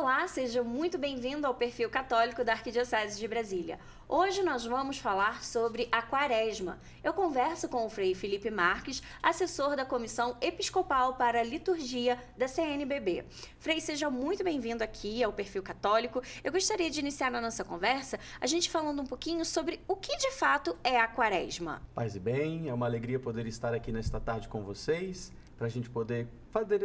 Olá, seja muito bem-vindo ao Perfil Católico da Arquidiocese de Brasília. Hoje nós vamos falar sobre a Quaresma. Eu converso com o Frei Felipe Marques, assessor da Comissão Episcopal para a Liturgia da CNBB. Frei, seja muito bem-vindo aqui ao Perfil Católico. Eu gostaria de iniciar a nossa conversa a gente falando um pouquinho sobre o que de fato é a Quaresma. Paz e bem, é uma alegria poder estar aqui nesta tarde com vocês, para a gente poder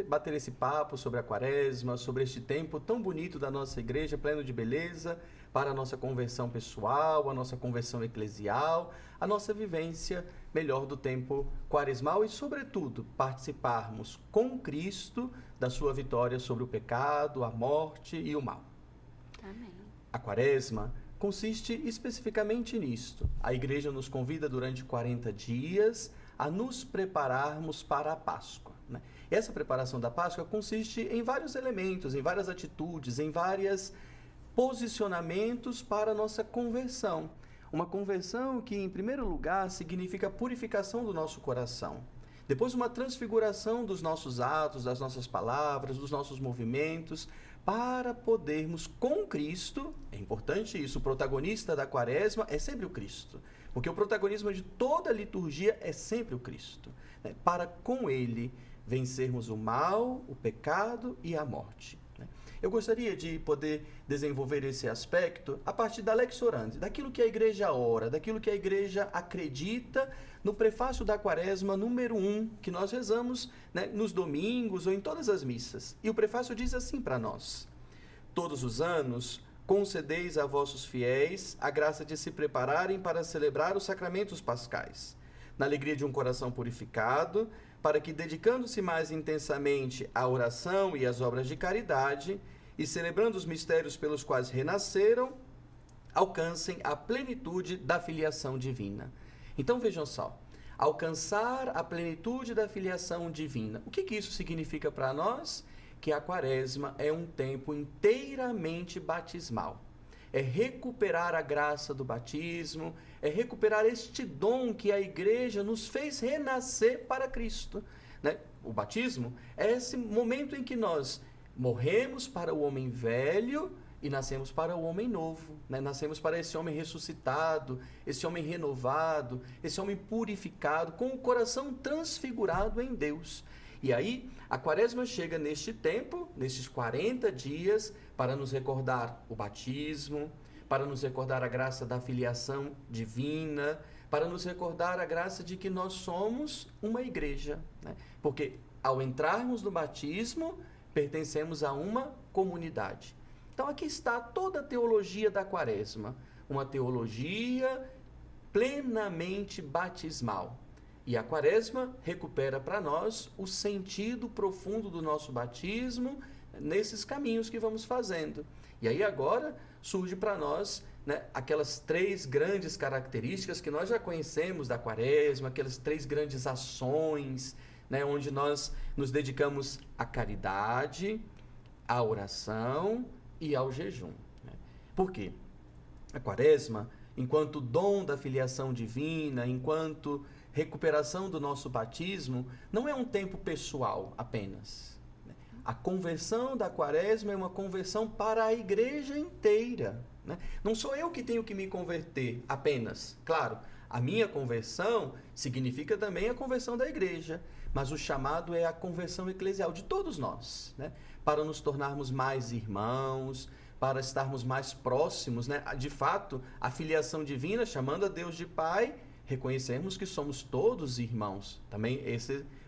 bater esse papo sobre a Quaresma, sobre este tempo tão bonito da nossa igreja, pleno de beleza, para a nossa conversão pessoal, a nossa conversão eclesial, a nossa vivência melhor do tempo quaresmal e, sobretudo, participarmos com Cristo da sua vitória sobre o pecado, a morte e o mal. Amém. A Quaresma consiste especificamente nisto. A igreja nos convida durante 40 dias a nos prepararmos para a Páscoa, né? Essa preparação da Páscoa consiste em vários elementos, em várias atitudes, em vários posicionamentos para a nossa conversão. Uma conversão que, em primeiro lugar, significa a purificação do nosso coração. Depois, uma transfiguração dos nossos atos, das nossas palavras, dos nossos movimentos, para podermos, com Cristo, é importante isso, o protagonista da Quaresma é sempre o Cristo, porque o protagonismo de toda a liturgia é sempre o Cristo, né? Para com Ele vencermos o mal, o pecado e a morte. Eu gostaria de poder desenvolver esse aspecto a partir da Lex Orandi, daquilo que a igreja ora, daquilo que a igreja acredita no prefácio da Quaresma número 1, que nós rezamos, né, nos domingos ou em todas as missas. E o prefácio diz assim para nós: todos os anos concedeis a vossos fiéis a graça de se prepararem para celebrar os sacramentos pascais, na alegria de um coração purificado, para que, dedicando-se mais intensamente à oração e às obras de caridade, e celebrando os mistérios pelos quais renasceram, alcancem a plenitude da filiação divina. Então vejam só, alcançar a plenitude da filiação divina. O que isso significa para nós? Que a Quaresma é um tempo inteiramente batismal. É recuperar a graça do batismo, é recuperar este dom que a igreja nos fez renascer para Cristo, né? O batismo é esse momento em que nós morremos para o homem velho e nascemos para o homem novo, né? Nascemos para esse homem ressuscitado, esse homem renovado, esse homem purificado, com o coração transfigurado em Deus. E aí, a Quaresma chega neste tempo, nestes 40 dias, para nos recordar o batismo, para nos recordar a graça da filiação divina, para nos recordar a graça de que nós somos uma igreja, né? Porque ao entrarmos no batismo, pertencemos a uma comunidade. Então aqui está toda a teologia da Quaresma, uma teologia plenamente batismal. E a Quaresma recupera para nós o sentido profundo do nosso batismo nesses caminhos que vamos fazendo. E aí agora surge para nós, né, aquelas 3 grandes características que nós já conhecemos da Quaresma, aquelas 3 grandes ações, né, onde nós nos dedicamos à caridade, à oração e ao jejum, né? Por quê? A Quaresma, enquanto dom da filiação divina, enquanto recuperação do nosso batismo, não é um tempo pessoal apenas. A conversão da Quaresma é uma conversão para a igreja inteira, né? Não sou eu que tenho que me converter apenas. Claro, a minha conversão significa também a conversão da igreja, mas o chamado é a conversão eclesial de todos nós, né? Para nos tornarmos mais irmãos, para estarmos mais próximos, né? De fato, a filiação divina, chamando a Deus de Pai, reconhecermos que somos todos irmãos. Também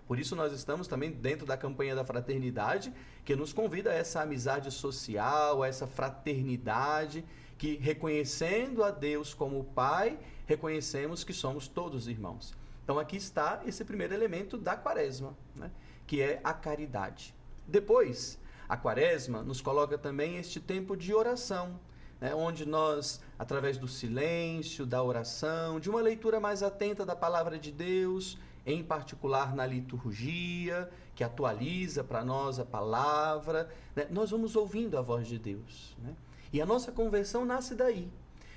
por isso nós estamos também dentro da campanha da fraternidade, que nos convida a essa amizade social, a essa fraternidade, que reconhecendo a Deus como Pai, reconhecemos que somos todos irmãos. Então aqui está esse primeiro elemento da Quaresma, né? Que é a caridade. Depois, a Quaresma nos coloca também este tempo de oração, né, onde nós, através do silêncio, da oração, de uma leitura mais atenta da palavra de Deus, em particular na liturgia, que atualiza para nós a palavra, né, nós vamos ouvindo a voz de Deus, né? E a nossa conversão nasce daí.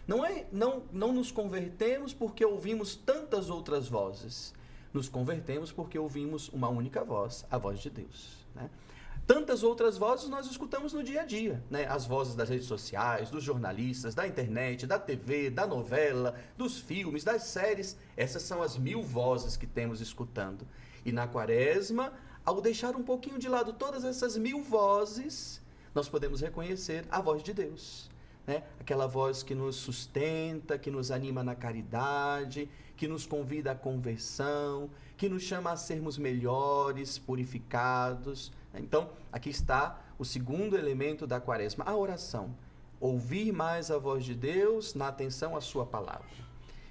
Não nos convertemos porque ouvimos tantas outras vozes. Nos convertemos porque ouvimos uma única voz, a voz de Deus, né? Tantas outras vozes nós escutamos no dia a dia, né? As vozes das redes sociais, dos jornalistas, da internet, da TV, da novela, dos filmes, das séries. Essas são as 1000 vozes que temos escutando. E na Quaresma, ao deixar um pouquinho de lado todas essas 1000 vozes, nós podemos reconhecer a voz de Deus, né? Aquela voz que nos sustenta, que nos anima na caridade, que nos convida à conversão, que nos chama a sermos melhores, purificados. Então, aqui está o segundo elemento da Quaresma, a oração. Ouvir mais a voz de Deus na atenção à sua palavra.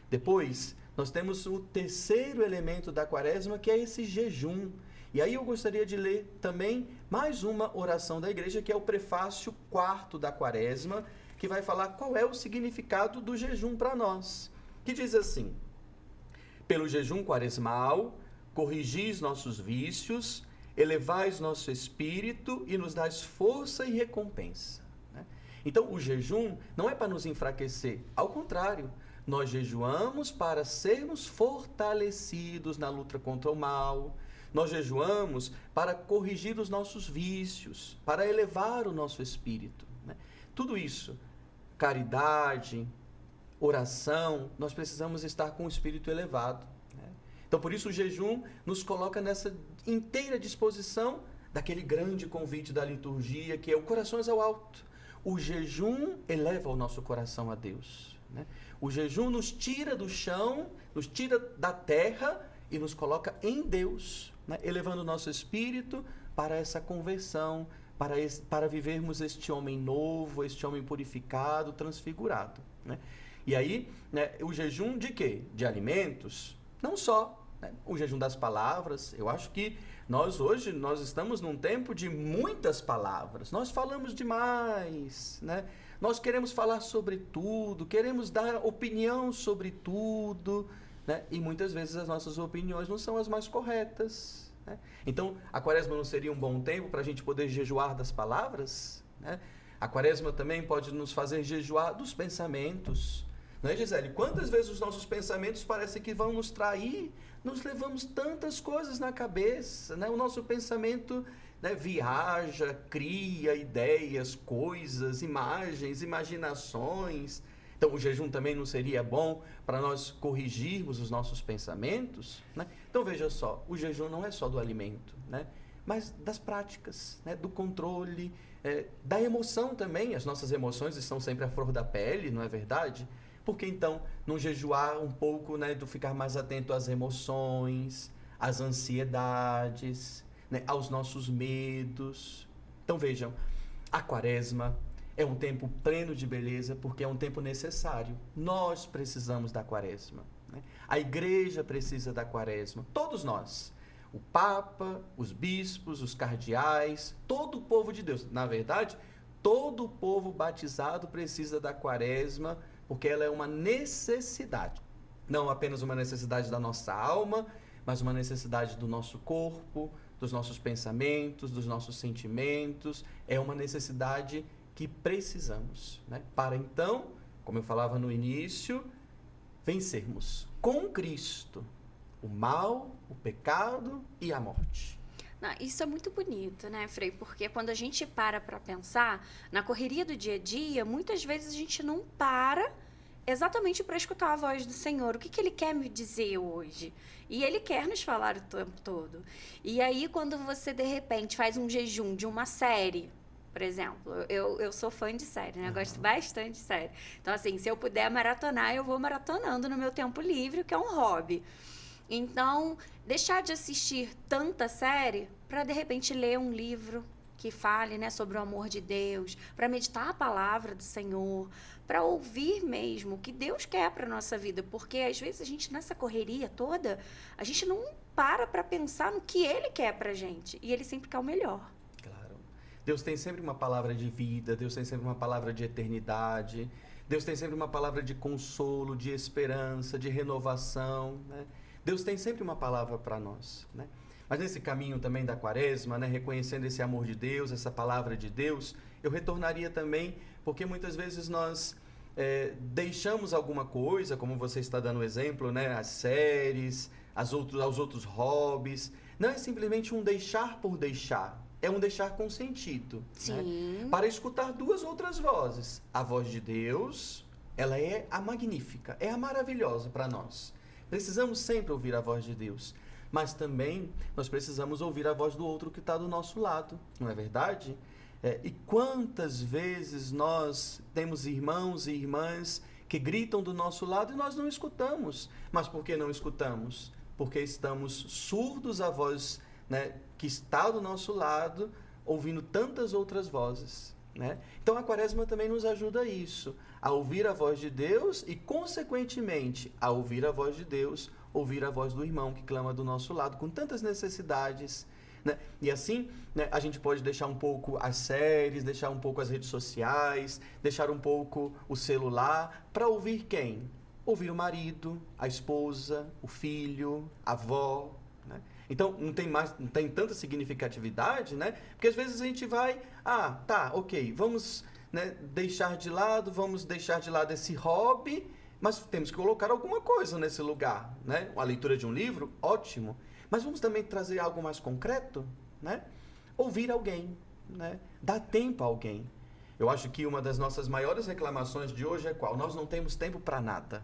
Depois, nós temos o terceiro elemento da Quaresma, que é esse jejum. E aí eu gostaria de ler também mais uma oração da igreja, que é o prefácio 4º da Quaresma, que vai falar qual é o significado do jejum para nós. Que diz assim: pelo jejum quaresmal, corrigis nossos vícios, elevais nosso espírito e nos dais força e recompensa. Né? Então, o jejum não é para nos enfraquecer, ao contrário, nós jejuamos para sermos fortalecidos na luta contra o mal, nós jejuamos para corrigir os nossos vícios, para elevar o nosso espírito. Né? Tudo isso, caridade, oração, nós precisamos estar com o espírito elevado. Né? Então, por isso, o jejum nos coloca nessa inteira disposição daquele grande convite da liturgia, que é o corações ao alto. O jejum eleva o nosso coração a Deus. Né? O jejum nos tira do chão, nos tira da terra e nos coloca em Deus, né? Elevando o nosso espírito para essa conversão, para vivermos este homem novo, este homem purificado, transfigurado. Né? E aí, né, o jejum de quê? De alimentos? Não só. Né? O jejum das palavras. Eu acho que hoje nós estamos num tempo de muitas palavras. Nós falamos demais, né? Nós queremos falar sobre tudo, queremos dar opinião sobre tudo, né? E muitas vezes as nossas opiniões não são as mais corretas. Né? Então, a Quaresma não seria um bom tempo para a gente poder jejuar das palavras? Né? A Quaresma também pode nos fazer jejuar dos pensamentos. Não é, Gisele? Quantas vezes os nossos pensamentos parecem que vão nos trair? Nós levamos tantas coisas na cabeça, né? O nosso pensamento, né, viaja, cria ideias, coisas, imagens, imaginações. Então, o jejum também não seria bom para nós corrigirmos os nossos pensamentos? Né? Então, veja só, o jejum não é só do alimento, né? Mas das práticas, né? Do controle, da emoção também. As nossas emoções estão sempre à flor da pele, não é verdade? Por que então não jejuar um pouco, né, do ficar mais atento às emoções, às ansiedades, né, aos nossos medos? Então vejam, a Quaresma é um tempo pleno de beleza porque é um tempo necessário. Nós precisamos da Quaresma. Né? A igreja precisa da Quaresma. Todos nós. O Papa, os bispos, os cardeais, todo o povo de Deus. Na verdade, todo o povo batizado precisa da Quaresma porque ela é uma necessidade. Não apenas uma necessidade da nossa alma, mas uma necessidade do nosso corpo, dos nossos pensamentos, dos nossos sentimentos. É uma necessidade que precisamos, né? Para então, como eu falava no início, vencermos com Cristo o mal, o pecado e a morte. Não, isso é muito bonito, né, Frei? Porque quando a gente para pensar, na correria do dia a dia, muitas vezes a gente não para exatamente para escutar a voz do Senhor. O que Ele quer me dizer hoje? E Ele quer nos falar o tempo todo. E aí, quando você, de repente, faz um jejum de uma série, por exemplo, eu sou fã de série, né? Eu gosto bastante de série. Então, assim, se eu puder maratonar, eu vou maratonando no meu tempo livre, que é um hobby. Então, deixar de assistir tanta série para, de repente, ler um livro que fale, né, sobre o amor de Deus, para meditar a palavra do Senhor, para ouvir mesmo o que Deus quer para a nossa vida. Porque, às vezes, a gente, nessa correria toda, a gente não para pensar no que Ele quer para a gente. E Ele sempre quer o melhor. Claro. Deus tem sempre uma palavra de vida, Deus tem sempre uma palavra de eternidade, Deus tem sempre uma palavra de consolo, de esperança, de renovação, né? Deus tem sempre uma palavra para nós, né? Mas nesse caminho também da Quaresma, né, reconhecendo esse amor de Deus, essa palavra de Deus, eu retornaria também, porque muitas vezes nós deixamos alguma coisa, como você está dando exemplo, né, as séries, aos outros hobbies. Não é simplesmente um deixar por deixar, é um deixar consentido. Sim. Né? Para escutar duas outras vozes. A voz de Deus, ela é a magnífica, é a maravilhosa para nós. Precisamos sempre ouvir a voz de Deus. Mas também nós precisamos ouvir a voz do outro que está do nosso lado, não é verdade? E quantas vezes nós temos irmãos e irmãs que gritam do nosso lado e nós não escutamos. Mas por que não escutamos? Porque estamos surdos à voz, né, que está do nosso lado, ouvindo tantas outras vozes. Né? Então a Quaresma também nos ajuda a isso, a ouvir a voz de Deus e, consequentemente, a ouvir a voz de Deus, ouvir a voz do irmão que clama do nosso lado, com tantas necessidades. Né? E assim, né, a gente pode deixar um pouco as séries, deixar um pouco as redes sociais, deixar um pouco o celular, para ouvir quem? Ouvir o marido, a esposa, o filho, a avó. Né? Então, não tem tanta significatividade, né? Porque às vezes a gente vai, tá, ok, vamos, né, deixar de lado esse hobby, mas temos que colocar alguma coisa nesse lugar, né? A leitura de um livro, ótimo. Mas vamos também trazer algo mais concreto, né? Ouvir alguém, né? Dar tempo a alguém. Eu acho que uma das nossas maiores reclamações de hoje é qual? Nós não temos tempo para nada.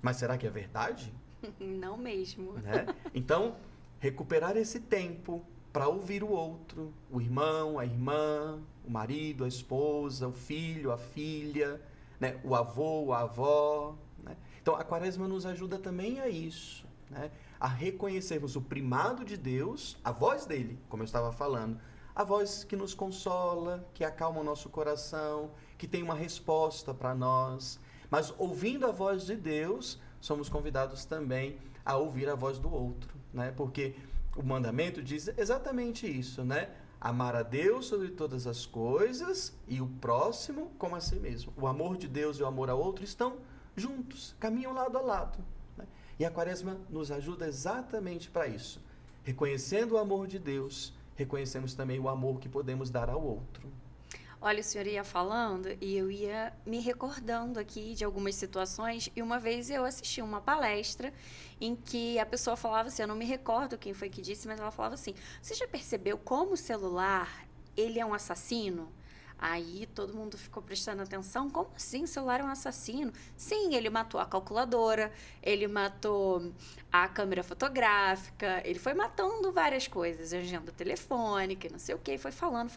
Mas será que é verdade? Não mesmo. Né? Então, recuperar esse tempo para ouvir o outro, o irmão, a irmã, o marido, a esposa, o filho, a filha, né? O avô, a avó. Né? Então, a Quaresma nos ajuda também a isso, né? A reconhecermos o primado de Deus, a voz dele, como eu estava falando, a voz que nos consola, que acalma o nosso coração, que tem uma resposta para nós. Mas ouvindo a voz de Deus, somos convidados também a ouvir a voz do outro, né? Porque o mandamento diz exatamente isso, né? Amar a Deus sobre todas as coisas e o próximo como a si mesmo. O amor de Deus e o amor ao outro estão juntos, caminham lado a lado. Né? E a Quaresma nos ajuda exatamente para isso. Reconhecendo o amor de Deus, reconhecemos também o amor que podemos dar ao outro. Olha, o senhor ia falando e eu ia me recordando aqui de algumas situações. E uma vez eu assisti uma palestra em que a pessoa falava assim, eu não me recordo quem foi que disse, mas ela falava assim, você já percebeu como o celular, ele é um assassino? Aí todo mundo ficou prestando atenção. Como assim? O celular é um assassino? Sim, ele matou a calculadora, ele matou a câmera fotográfica, ele foi matando várias coisas, agenda telefônica, não sei o quê, foi falando.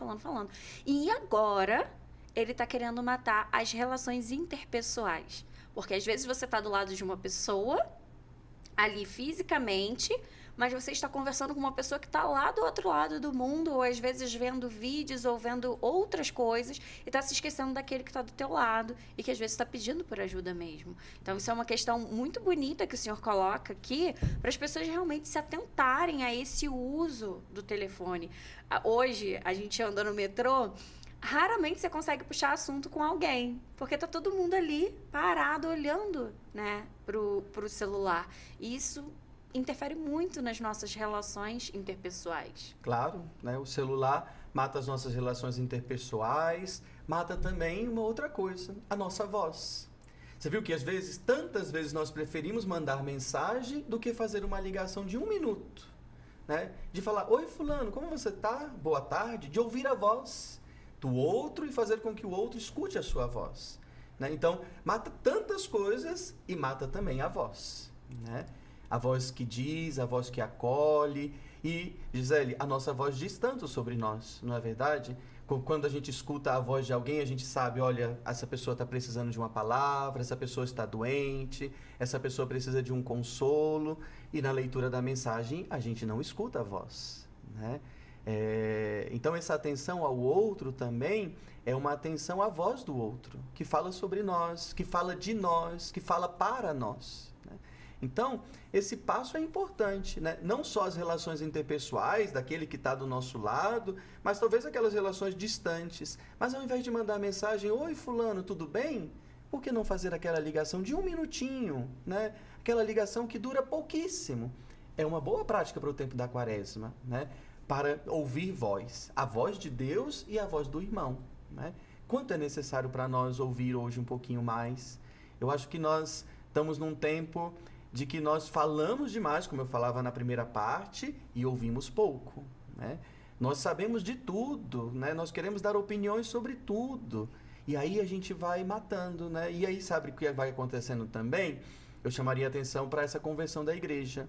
E agora ele está querendo matar as relações interpessoais. Porque às vezes você está do lado de uma pessoa, ali fisicamente, mas você está conversando com uma pessoa que está lá do outro lado do mundo, ou às vezes vendo vídeos ou vendo outras coisas, e está se esquecendo daquele que está do teu lado, e que às vezes está pedindo por ajuda mesmo. Então, isso é uma questão muito bonita que o senhor coloca aqui, para as pessoas realmente se atentarem a esse uso do telefone. Hoje, a gente anda no metrô, raramente você consegue puxar assunto com alguém, porque tá todo mundo ali parado, olhando, né, pro celular. E isso interfere muito nas nossas relações interpessoais. Claro, né? O celular mata as nossas relações interpessoais, mata também uma outra coisa, a nossa voz. Você viu que às vezes, tantas vezes nós preferimos mandar mensagem do que fazer uma ligação de 1 minuto, né? De falar, oi fulano, como você tá? Boa tarde, de ouvir a voz do outro e fazer com que o outro escute a sua voz. Né? Então, mata tantas coisas e mata também a voz, né? A voz que diz, a voz que acolhe. E, Gisele, a nossa voz diz tanto sobre nós, não é verdade? Quando a gente escuta a voz de alguém, a gente sabe, olha, essa pessoa está precisando de uma palavra, essa pessoa está doente, essa pessoa precisa de um consolo. E na leitura da mensagem, a gente não escuta a voz, né? Então, essa atenção ao outro também é uma atenção à voz do outro, que fala sobre nós, que fala de nós, que fala para nós. Né? Então, esse passo é importante, né? Não só as relações interpessoais, daquele que está do nosso lado, mas talvez aquelas relações distantes. Mas ao invés de mandar mensagem, oi fulano, tudo bem? Por que não fazer aquela ligação de 1 minutinho, né? Aquela ligação que dura pouquíssimo. É uma boa prática para o tempo da Quaresma, né? Para ouvir voz, a voz de Deus e a voz do irmão, né? Quanto é necessário para nós ouvir hoje um pouquinho mais? Eu acho que nós estamos num tempo de que nós falamos demais, como eu falava na primeira parte, e ouvimos pouco, né? Nós sabemos de tudo, né? Nós queremos dar opiniões sobre tudo. E aí a gente vai matando, né? E aí sabe o que vai acontecendo também? Eu chamaria atenção para essa conversão da igreja.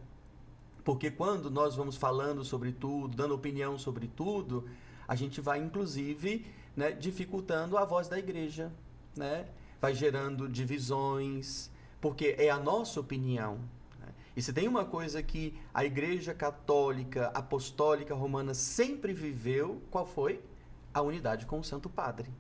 Porque quando nós vamos falando sobre tudo, dando opinião sobre tudo, a gente vai, inclusive, né, dificultando a voz da igreja, né? Vai gerando divisões, porque é a nossa opinião. Né? E se tem uma coisa que a Igreja Católica Apostólica Romana sempre viveu, qual foi? A unidade com o Santo Padre,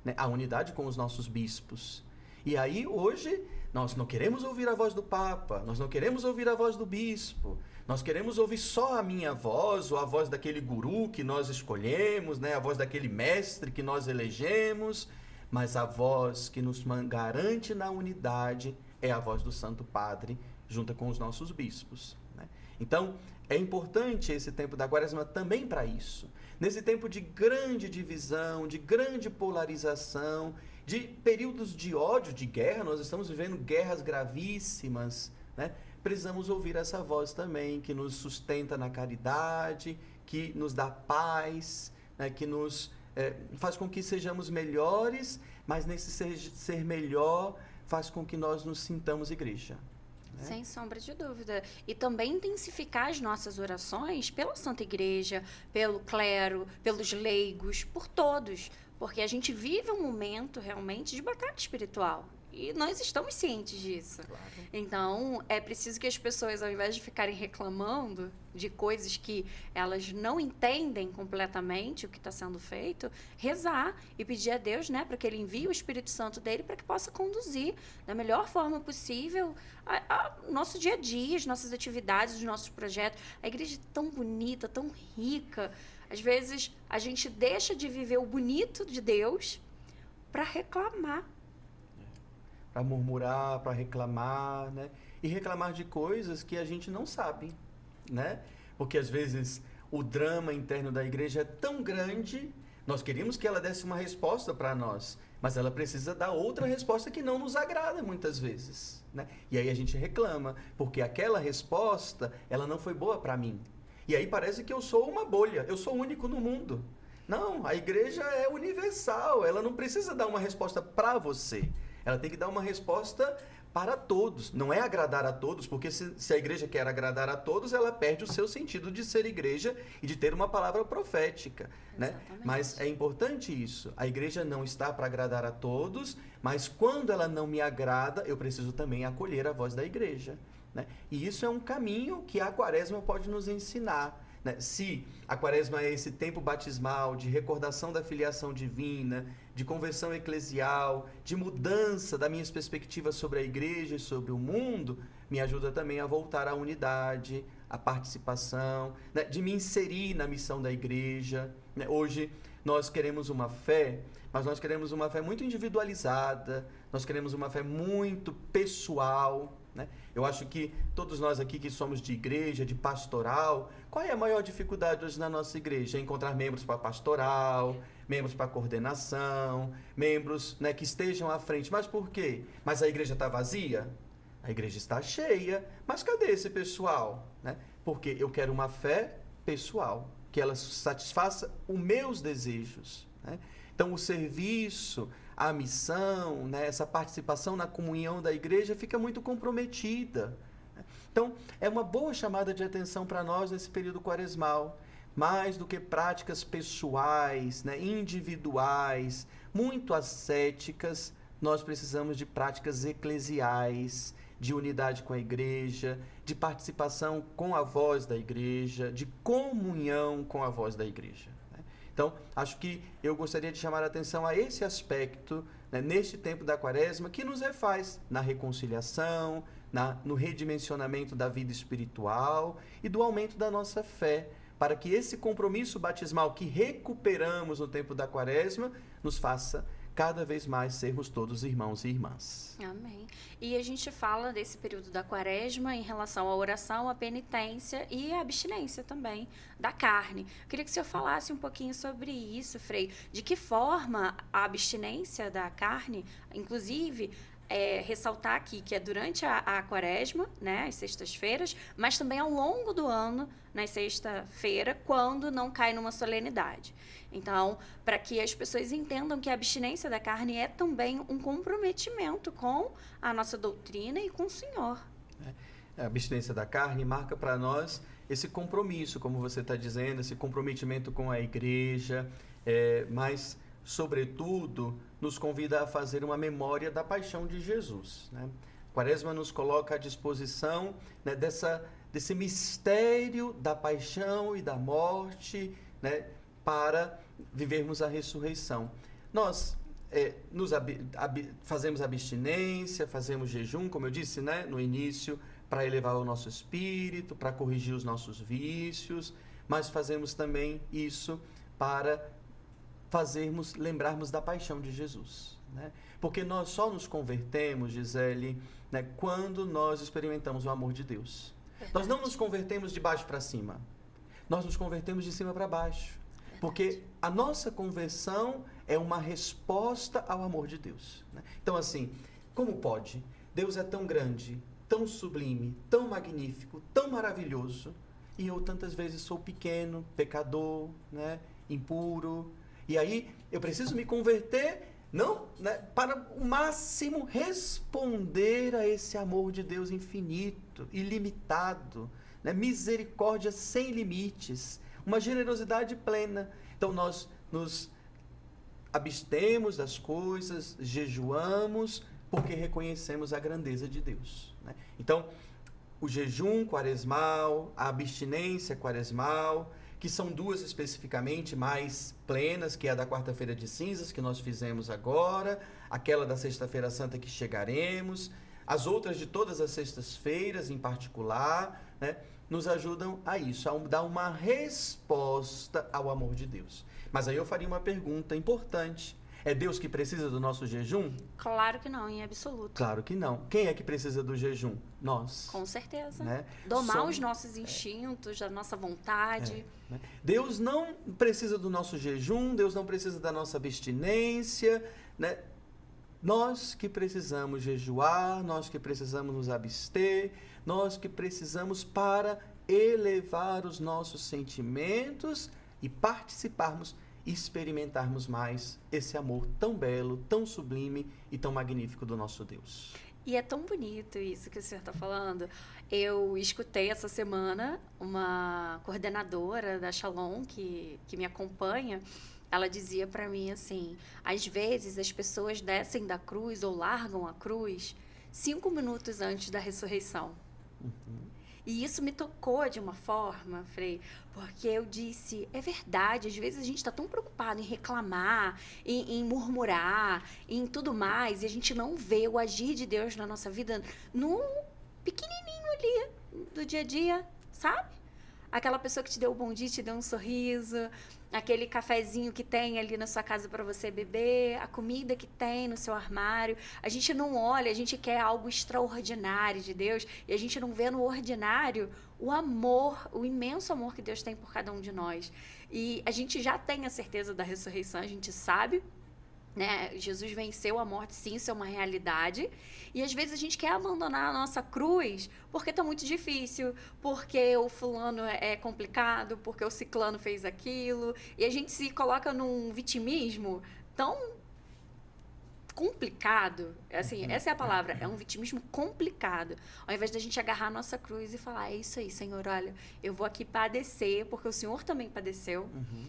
né? A unidade com os nossos bispos. E aí, hoje, nós não queremos ouvir a voz do Papa, nós não queremos ouvir a voz do bispo, nós queremos ouvir só a minha voz, ou a voz daquele guru que nós escolhemos, né? A voz daquele mestre que nós elegemos, mas a voz que nos garante na unidade é a voz do Santo Padre, junto com os nossos bispos, né? Então, é importante esse tempo da Quaresma também para isso. Nesse tempo de grande divisão, de grande polarização, de períodos de ódio, de guerra, nós estamos vivendo guerras gravíssimas, né? Precisamos ouvir essa voz também, que nos sustenta na caridade, que nos dá paz, né? Que nos faz com que sejamos melhores, mas nesse ser melhor faz com que nós nos sintamos igreja. Né? Sem sombra de dúvida. E também intensificar as nossas orações pela Santa Igreja, pelo clero, pelos leigos, por todos. Porque a gente vive um momento realmente de batalha espiritual. E nós estamos cientes disso. Claro. Então, é preciso que as pessoas, ao invés de ficarem reclamando de coisas que elas não entendem completamente o que está sendo feito, rezar e pedir a Deus, né, para que Ele envie o Espírito Santo dele para que possa conduzir da melhor forma possível o nosso dia a dia, as nossas atividades, os nossos projetos. A igreja é tão bonita, tão rica. Às vezes, a gente deixa de viver o bonito de Deus para reclamar. Para murmurar, para reclamar, né? E reclamar de coisas que a gente não sabe, né? Porque às vezes o drama interno da igreja é tão grande, nós queríamos que ela desse uma resposta para nós, mas ela precisa dar outra resposta que não nos agrada muitas vezes, né? E aí a gente reclama, porque aquela resposta, ela não foi boa para mim. E aí parece que eu sou uma bolha, eu sou único no mundo. Não, a igreja é universal, ela não precisa dar uma resposta para você. Ela tem que dar uma resposta para todos. Não é agradar a todos, porque se a igreja quer agradar a todos, ela perde o seu sentido de ser igreja e de ter uma palavra profética, né? Mas é importante isso. A igreja não está para agradar a todos, mas quando ela não me agrada, eu preciso também acolher a voz da igreja, né? E isso é um caminho que a Quaresma pode nos ensinar. Né? Se a Quaresma é esse tempo batismal de recordação da filiação divina, de conversão eclesial, de mudança das minhas perspectivas sobre a igreja e sobre o mundo, me ajuda também a voltar à unidade, à participação, né? De me inserir na missão da igreja. Né? Hoje nós queremos uma fé, mas nós queremos uma fé muito individualizada, nós queremos uma fé muito pessoal. Né? Eu acho que todos nós aqui que somos de igreja, de pastoral, qual é a maior dificuldade hoje na nossa igreja? É encontrar membros para pastoral, membros para coordenação, membros, né, que estejam à frente. Mas por quê? Mas a igreja está vazia? A igreja está cheia, mas cadê esse pessoal? Né? Porque eu quero uma fé pessoal, que ela satisfaça os meus desejos. Né? Então, o serviço, a missão, né, essa participação na comunhão da igreja fica muito comprometida. Então, é uma boa chamada de atenção para nós nesse período quaresmal. Mais do que práticas pessoais, né, individuais, muito ascéticas, nós precisamos de práticas eclesiais, de unidade com a igreja, de participação com a voz da igreja, de comunhão com a voz da igreja. Então, acho que eu gostaria de chamar a atenção a esse aspecto, né, neste tempo da Quaresma, que nos refaz na reconciliação, no redimensionamento da vida espiritual e do aumento da nossa fé, para que esse compromisso batismal que recuperamos no tempo da Quaresma nos faça cada vez mais sermos todos irmãos e irmãs. Amém. E a gente fala desse período da Quaresma em relação à oração, à penitência e à abstinência também da carne. Eu queria que o senhor falasse um pouquinho sobre isso, Frei. De que forma a abstinência da carne, inclusive, ressaltar aqui que é durante a quaresma, né, as sextas-feiras, mas também ao longo do ano, na sexta-feira, quando não cai numa solenidade. Então, para que as pessoas entendam que a abstinência da carne é também um comprometimento com a nossa doutrina e com o Senhor. A abstinência da carne marca para nós esse compromisso, como você está dizendo, esse comprometimento com a igreja, mas, sobretudo, nos convida a fazer uma memória da paixão de Jesus, né? Quaresma nos coloca à disposição, né, desse mistério da paixão e da morte, né, para vivermos a ressurreição. Nós fazemos abstinência, fazemos jejum, como eu disse, né, no início, para elevar o nosso espírito, para corrigir os nossos vícios, mas fazemos também isso para lembrarmos da paixão de Jesus, né? Porque nós só nos convertemos, Gisele, né, quando nós experimentamos o amor de Deus. Verdade. Nós não nos convertemos de baixo para cima, nós nos convertemos de cima para baixo. Verdade. Porque a nossa conversão é uma resposta ao amor de Deus, né? Então, assim, como pode? Deus é tão grande, tão sublime, tão magnífico, tão maravilhoso, e eu tantas vezes sou pequeno, pecador, né, impuro. E aí eu preciso me converter, não, né, para o máximo responder a esse amor de Deus infinito, ilimitado, né, misericórdia sem limites, uma generosidade plena. Então nós nos abstemos das coisas, jejuamos, porque reconhecemos a grandeza de Deus, né? Então, o jejum quaresmal, a abstinência quaresmal, que são duas especificamente mais plenas, que é a da quarta-feira de cinzas, que nós fizemos agora, aquela da sexta-feira santa que chegaremos, as outras de todas as sextas-feiras em particular, né, nos ajudam a isso, a dar uma resposta ao amor de Deus. Mas aí eu faria uma pergunta importante. É Deus que precisa do nosso jejum? Claro que não, em absoluto. Claro que não. Quem é que precisa do jejum? Nós. Com certeza. Né? Domar os nossos instintos, a nossa vontade. Né? Deus não precisa do nosso jejum, Deus não precisa da nossa abstinência, né? Nós que precisamos jejuar, nós que precisamos nos abster, nós que precisamos para elevar os nossos sentimentos e participarmos, experimentarmos mais esse amor tão belo, tão sublime e tão magnífico do nosso Deus. E é tão bonito isso que o senhor está falando. Eu escutei essa semana uma coordenadora da Shalom que me acompanha. Ela dizia para mim assim, às vezes as pessoas descem da cruz ou largam a cruz 5 minutos antes da ressurreição. Uhum. E isso me tocou de uma forma, Frei, porque eu disse, é verdade, às vezes a gente está tão preocupado em reclamar, em murmurar, em tudo mais, e a gente não vê o agir de Deus na nossa vida no pequenininho ali, do dia a dia, sabe? Aquela pessoa que te deu um bom dia, te deu um sorriso, aquele cafezinho que tem ali na sua casa para você beber, a comida que tem no seu armário. A gente não olha, a gente quer algo extraordinário de Deus e a gente não vê no ordinário o amor, o imenso amor que Deus tem por cada um de nós. E a gente já tem a certeza da ressurreição, a gente sabe, né? Jesus venceu a morte, sim, isso é uma realidade. E às vezes a gente quer abandonar a nossa cruz porque está muito difícil, porque o fulano é complicado, porque o ciclano fez aquilo. E a gente se coloca num vitimismo tão complicado, assim, essa é a palavra, é um vitimismo complicado. Ao invés da gente agarrar a nossa cruz e falar, é isso aí, Senhor, olha, eu vou aqui padecer, porque o Senhor também padeceu. Uhum.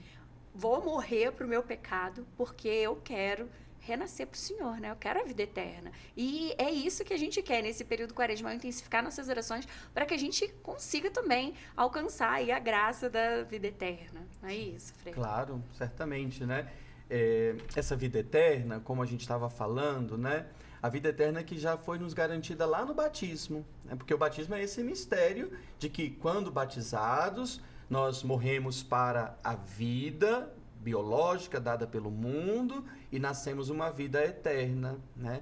Vou morrer pro meu pecado, porque eu quero renascer pro Senhor, né? Eu quero a vida eterna. E é isso que a gente quer nesse período quaresmal, intensificar nossas orações para que a gente consiga também alcançar aí a graça da vida eterna. Não é isso, Frei? Claro, certamente, né? Essa vida eterna, como a gente estava falando, né? A vida eterna que já foi nos garantida lá no batismo, né? Porque o batismo é esse mistério de que quando batizados nós morremos para a vida biológica dada pelo mundo e nascemos uma vida eterna, né?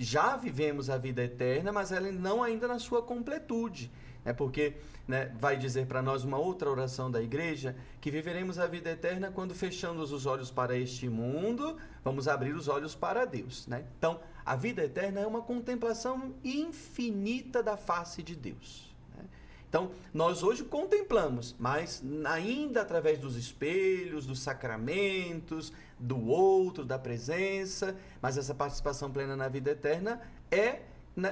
Já vivemos a vida eterna, mas ela não ainda na sua completude. Porque, né, vai dizer para nós uma outra oração da igreja que viveremos a vida eterna quando fechamos os olhos para este mundo, vamos abrir os olhos para Deus, né? Então, a vida eterna é uma contemplação infinita da face de Deus, né? Então, nós hoje contemplamos, mas ainda através dos espelhos, dos sacramentos, do outro, da presença, mas essa participação plena na vida eterna é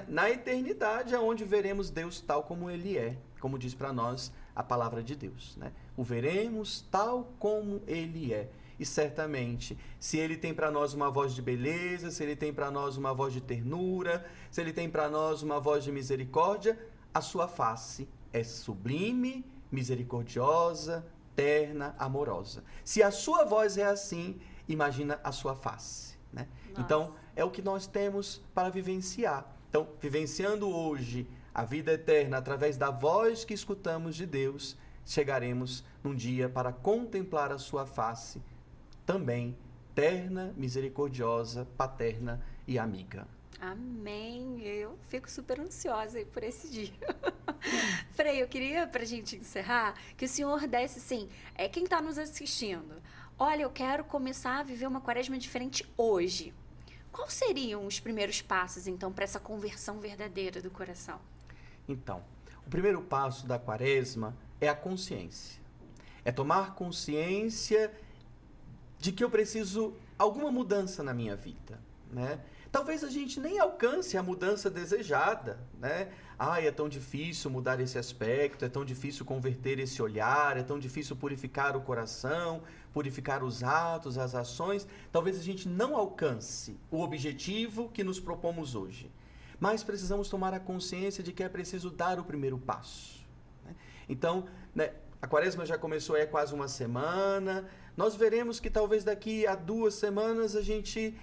na eternidade, onde veremos Deus tal como Ele é, como diz para nós a palavra de Deus, né? O veremos tal como Ele é. E certamente, se Ele tem para nós uma voz de beleza, se Ele tem para nós uma voz de ternura, se Ele tem para nós uma voz de misericórdia, a sua face é sublime, misericordiosa, terna, amorosa. Se a sua voz é assim, imagina a sua face, né? Então, é o que nós temos para vivenciar. Então, vivenciando hoje a vida eterna através da voz que escutamos de Deus, chegaremos num dia para contemplar a sua face, também terna, misericordiosa, paterna e amiga. Amém. Eu fico super ansiosa aí por esse dia. Frei, eu queria, pra gente encerrar, que o senhor desse, assim, quem está nos assistindo, olha, eu quero começar a viver uma quaresma diferente hoje. Quais seriam os primeiros passos, então, para essa conversão verdadeira do coração? Então, o primeiro passo da quaresma é a consciência. É tomar consciência de que eu preciso alguma mudança na minha vida, né? Talvez a gente nem alcance a mudança desejada, né? É tão difícil mudar esse aspecto, é tão difícil converter esse olhar, é tão difícil purificar o coração, purificar os atos, as ações. Talvez a gente não alcance o objetivo que nos propomos hoje. Mas precisamos tomar a consciência de que é preciso dar o primeiro passo, né? Então, né, a quaresma já começou há quase uma semana. Nós veremos que talvez daqui a 2 semanas a gente...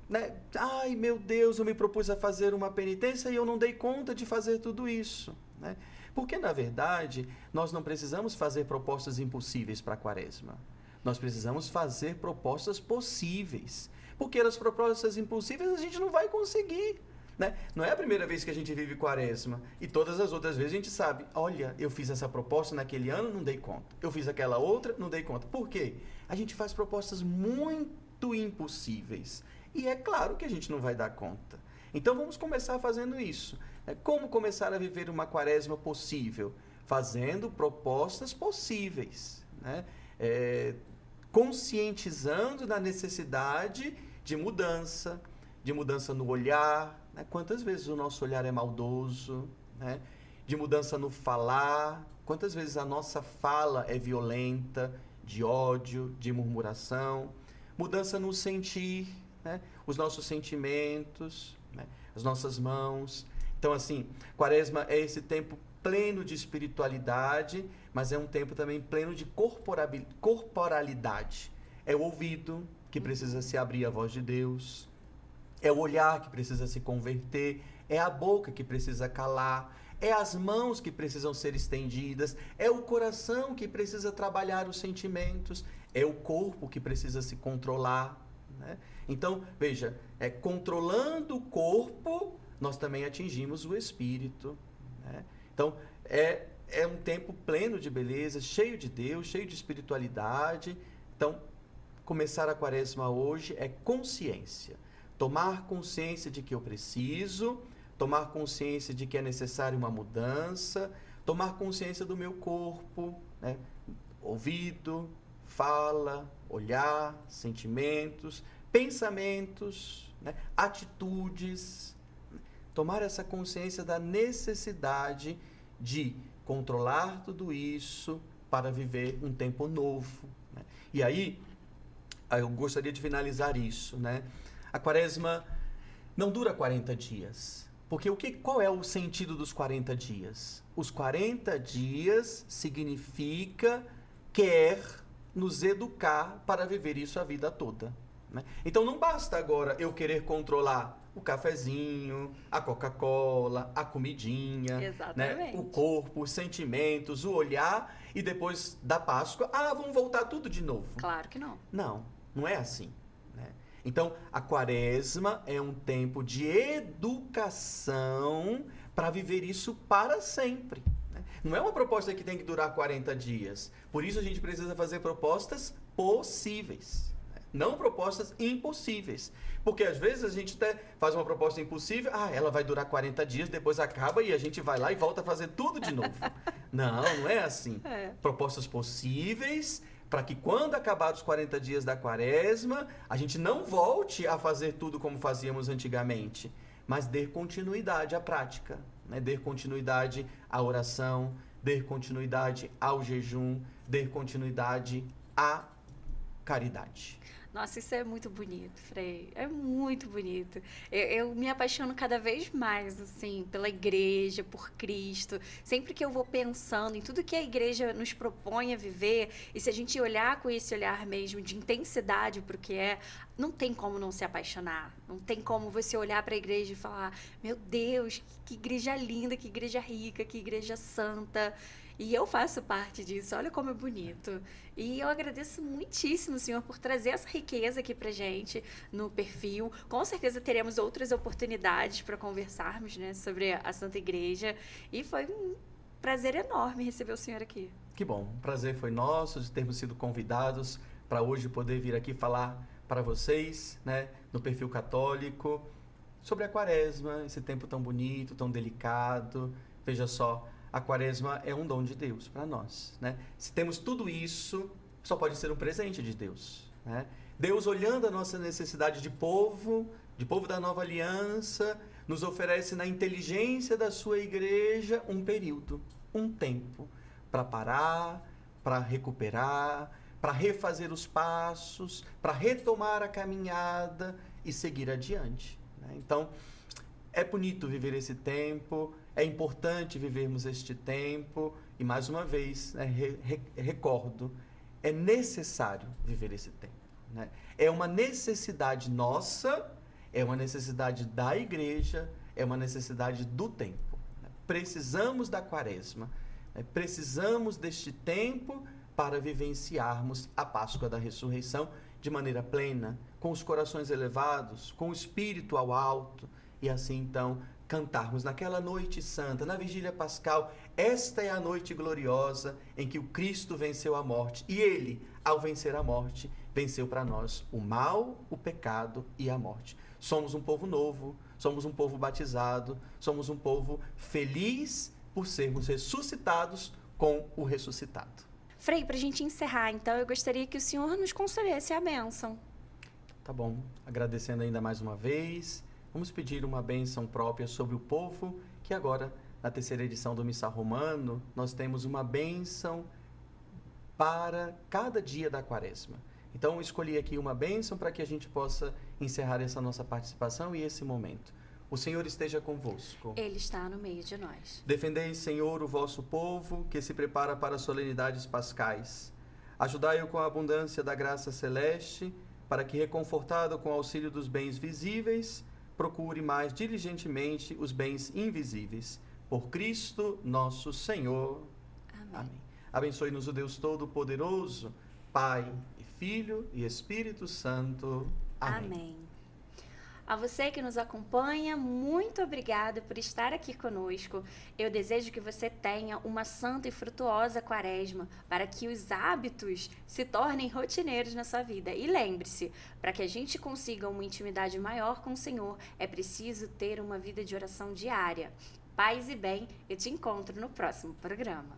né? Ai, meu Deus, eu me propus a fazer uma penitência e eu não dei conta de fazer tudo isso, né? Porque, na verdade, nós não precisamos fazer propostas impossíveis para a quaresma. Nós precisamos fazer propostas possíveis. Porque as propostas impossíveis a gente não vai conseguir, né? Não é a primeira vez que a gente vive quaresma. E todas as outras vezes a gente sabe, olha, eu fiz essa proposta naquele ano, não dei conta. Eu fiz aquela outra, não dei conta. Por quê? A gente faz propostas muito impossíveis. E é claro que a gente não vai dar conta. Então vamos começar fazendo isso. Como começar a viver uma quaresma possível? Fazendo propostas possíveis, né? Conscientizando da necessidade de mudança no olhar, né? Quantas vezes o nosso olhar é maldoso, né? De mudança no falar, quantas vezes a nossa fala é violenta, de ódio, de murmuração. Mudança no sentir, né? Os nossos sentimentos, né? As nossas mãos. Então, assim, quaresma é esse tempo pleno de espiritualidade, mas é um tempo também pleno de corporalidade. É o ouvido que precisa se abrir à voz de Deus, é o olhar que precisa se converter, é a boca que precisa calar, é as mãos que precisam ser estendidas, é o coração que precisa trabalhar os sentimentos, é o corpo que precisa se controlar, né? Então, veja, controlando o corpo, nós também atingimos o espírito, né? Então, é um tempo pleno de beleza, cheio de Deus, cheio de espiritualidade. Então, começar a quaresma hoje é consciência. Tomar consciência de que eu preciso, tomar consciência de que é necessária uma mudança, tomar consciência do meu corpo, né? Ouvido, fala, olhar, sentimentos, pensamentos, né? Atitudes. Tomar essa consciência da necessidade de controlar tudo isso para viver um tempo novo, né? E aí, eu gostaria de finalizar isso, né? A quaresma não dura 40 dias. Porque qual é o sentido dos 40 dias? Os 40 dias significa quer nos educar para viver isso a vida toda, né? Então não basta agora eu querer controlar o cafezinho, a Coca-Cola, a comidinha, né? O corpo, os sentimentos, o olhar, e depois da Páscoa, vamos voltar tudo de novo. Claro que não. Não é assim, né? Então, a quaresma é um tempo de educação para viver isso para sempre, né? Não é uma proposta que tem que durar 40 dias. Por isso a gente precisa fazer propostas possíveis, não propostas impossíveis. Porque às vezes a gente até faz uma proposta impossível, ela vai durar 40 dias, depois acaba e a gente vai lá e volta a fazer tudo de novo. Não é assim. Propostas possíveis, para que quando acabar os 40 dias da quaresma, a gente não volte a fazer tudo como fazíamos antigamente, mas dê continuidade à prática, né? Dê continuidade à oração, dê continuidade ao jejum, dê continuidade à caridade. Nossa, isso é muito bonito, Frei. É muito bonito. Eu me apaixono cada vez mais, assim, pela igreja, por Cristo. Sempre que eu vou pensando em tudo que a igreja nos propõe a viver, e se a gente olhar com esse olhar mesmo de intensidade para o que é, não tem como não se apaixonar. Não tem como você olhar para a igreja e falar, meu Deus, que igreja linda, que igreja rica, que igreja santa. E eu faço parte disso, olha como é bonito. E eu agradeço muitíssimo, Senhor, por trazer essa riqueza aqui pra gente no perfil. Com certeza teremos outras oportunidades para conversarmos, né, sobre a Santa Igreja. E foi um prazer enorme receber o Senhor aqui. Que bom, o prazer foi nosso de termos sido convidados para hoje poder vir aqui falar para vocês, né, no perfil católico, sobre a quaresma, esse tempo tão bonito, tão delicado. Veja só, a quaresma é um dom de Deus para nós, né? Se temos tudo isso, só pode ser um presente de Deus, né? Deus, olhando a nossa necessidade de povo da nova aliança, nos oferece na inteligência da sua igreja um período, um tempo, para parar, para recuperar, para refazer os passos, para retomar a caminhada e seguir adiante, né? Então, é bonito viver esse tempo, é importante vivermos este tempo e, mais uma vez, né, recordo, é necessário viver esse tempo, né? É uma necessidade nossa, é uma necessidade da igreja, é uma necessidade do tempo, né? Precisamos da quaresma, né? Precisamos deste tempo para vivenciarmos a Páscoa da Ressurreição de maneira plena, com os corações elevados, com o espírito ao alto, e assim, então, cantarmos naquela noite santa, na vigília pascal, esta é a noite gloriosa em que o Cristo venceu a morte. E ele, ao vencer a morte, venceu para nós o mal, o pecado e a morte. Somos um povo novo, somos um povo batizado, somos um povo feliz por sermos ressuscitados com o ressuscitado. Frei, para a gente encerrar, então, eu gostaria que o senhor nos concedesse a bênção. Tá bom, agradecendo ainda mais uma vez. Vamos pedir uma bênção própria sobre o povo, que agora, na terceira edição do Missal Romano, nós temos uma bênção para cada dia da quaresma. Então, escolhi aqui uma bênção para que a gente possa encerrar essa nossa participação e esse momento. O Senhor esteja convosco. Ele está no meio de nós. Defendei, Senhor, o vosso povo, que se prepara para as solenidades pascais. Ajudai-o com a abundância da graça celeste, para que, reconfortado com o auxílio dos bens visíveis, procure mais diligentemente os bens invisíveis. Por Cristo nosso Senhor. Amém. Amém. Abençoe-nos o Deus Todo-Poderoso, Pai e Filho e Espírito Santo. Amém. Amém. A você que nos acompanha, muito obrigada por estar aqui conosco. Eu desejo que você tenha uma santa e frutuosa quaresma, para que os hábitos se tornem rotineiros na sua vida. E lembre-se, para que a gente consiga uma intimidade maior com o Senhor, é preciso ter uma vida de oração diária. Paz e bem, eu te encontro no próximo programa.